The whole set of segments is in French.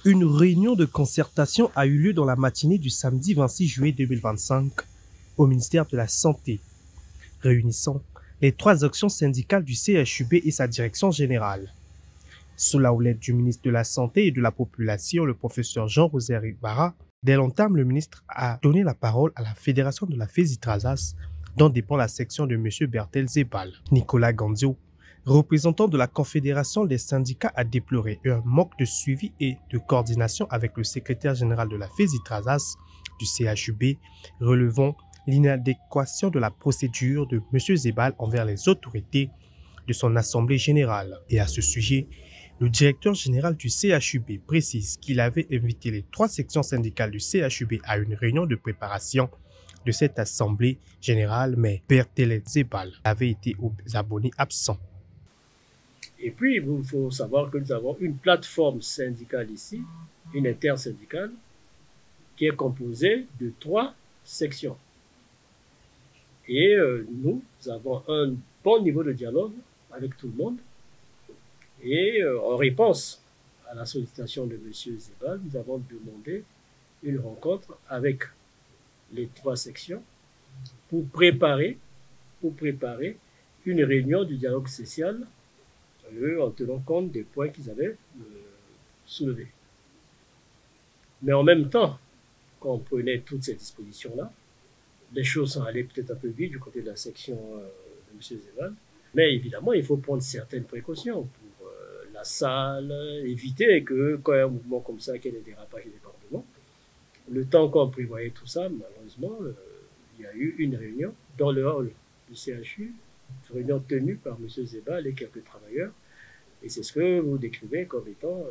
Une réunion de concertation a eu lieu dans la matinée du samedi 26 juillet 2025 au ministère de la Santé, réunissant les 3 actions syndicales du CHUB et sa direction générale. Sous la houlette du ministre de la Santé et de la Population, le professeur Jean-Rosaire Ibarra, dès l'entame, le ministre a donné la parole à la Fédération de la FESITRASAS, dont dépend la section de M. Bertel Zebal. Nicolas Gandio, représentant de la Confédération des syndicats, a déploré un manque de suivi et de coordination avec le secrétaire général de la FESITRASAS du CHUB, relevant l'inadéquation de la procédure de M. Zebal envers les autorités de son assemblée générale. Et à ce sujet, le directeur général du CHUB précise qu'il avait invité les 3 sections syndicales du CHUB à une réunion de préparation de cette assemblée générale, mais Bertel Zebal avait été aux abonnés absents. Et puis, il faut savoir que nous avons une plateforme syndicale ici, une intersyndicale, qui est composée de 3 sections. Et nous avons un bon niveau de dialogue avec tout le monde. Et en réponse à la sollicitation de M. Zebal, nous avons demandé une rencontre avec les 3 sections pour préparer une réunion du dialogue social en tenant compte des points qu'ils avaient soulevés. Mais en même temps, quand on prenait toutes ces dispositions-là, les choses sont allées peut-être un peu vite du côté de la section de M. Zebal. Mais évidemment, il faut prendre certaines précautions pour la salle, éviter que quand il y a un mouvement comme ça, qu'il y ait des dérapages et des débordements. Le temps qu'on prévoyait tout ça, malheureusement, il y a eu une réunion dans le hall du CHU, une réunion tenue par M. Zebal et quelques travailleurs. Et c'est ce que vous décrivez comme étant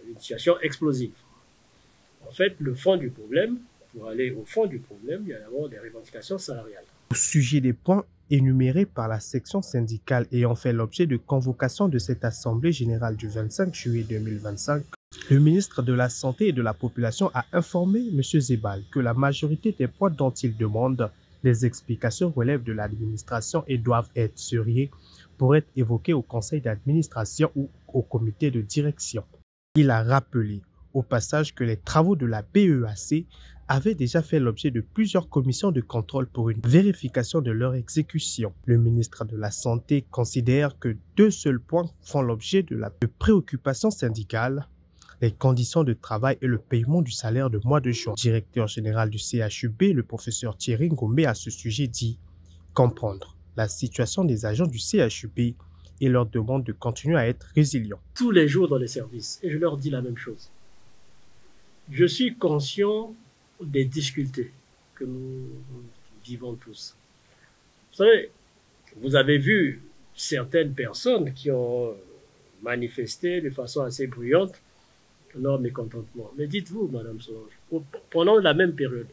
une situation explosive. En fait, le fond du problème, pour aller au fond du problème, il y a d'abord des revendications salariales. Au sujet des points énumérés par la section syndicale ayant fait l'objet de convocation de cette Assemblée générale du 25 juillet 2025, le ministre de la Santé et de la Population a informé M. Zebal que la majorité des points dont il demande des explications relèvent de l'administration et doivent être seriés pour être évoqués au conseil d'administration ou au comité de direction. Il a rappelé au passage que les travaux de la BEAC avaient déjà fait l'objet de plusieurs commissions de contrôle pour une vérification de leur exécution. Le ministre de la Santé considère que 2 seuls points font l'objet de préoccupations syndicales: les conditions de travail et le paiement du salaire de mois de juin. Le directeur général du CHUB, le professeur Thierry Ngombe, à ce sujet dit comprendre la situation des agents du CHUB et leur demande de continuer à être résilients. Tous les jours dans les services, et je leur dis la même chose. Je suis conscient des difficultés que nous vivons tous. Vous savez, vous avez vu certaines personnes qui ont manifesté de façon assez bruyante leur mécontentement. Mais dites-vous, Madame Solange, pendant la même période,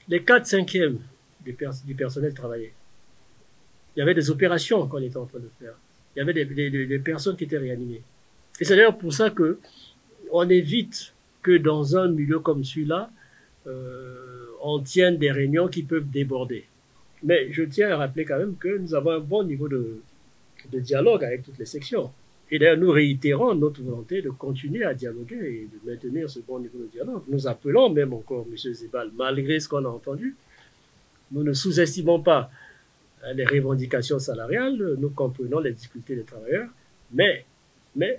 les 4/5e du personnel travaillait. Il y avait des opérations qu'on était en train de faire. Il y avait des personnes qui étaient réanimées. Et c'est d'ailleurs pour ça qu'on évite que dans un milieu comme celui-là, on tienne des réunions qui peuvent déborder. Mais je tiens à rappeler quand même que nous avons un bon niveau de dialogue avec toutes les sections. Et d'ailleurs, nous réitérons notre volonté de continuer à dialoguer et de maintenir ce bon niveau de dialogue. Nous appelons même encore M. Zebal, malgré ce qu'on a entendu. Nous ne sous-estimons pas les revendications salariales, nous comprenons les difficultés des travailleurs, mais il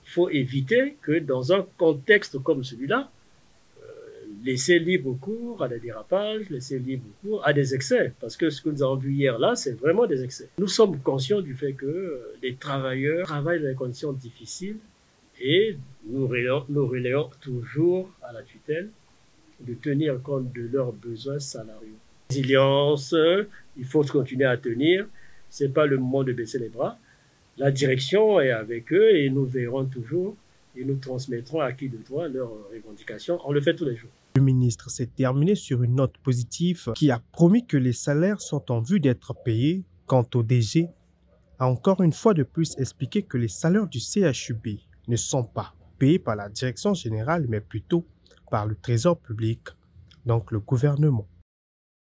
faut éviter que dans un contexte comme celui-là, laisser libre cours à des dérapages, laisser libre cours à des excès. Parce que ce que nous avons vu hier là, c'est vraiment des excès. Nous sommes conscients du fait que les travailleurs travaillent dans des conditions difficiles et nous relayons toujours à la tutelle de tenir compte de leurs besoins salariaux. Résilience, il faut continuer à tenir. Ce n'est pas le moment de baisser les bras. La direction est avec eux et nous verrons toujours et nous transmettrons à qui de droit leurs revendications. On le fait tous les jours. Le ministre s'est terminé sur une note positive qui a promis que les salaires sont en vue d'être payés. Quant au DG, a encore une fois de plus expliqué que les salaires du CHUB ne sont pas payés par la direction générale, mais plutôt par le Trésor public, donc le gouvernement.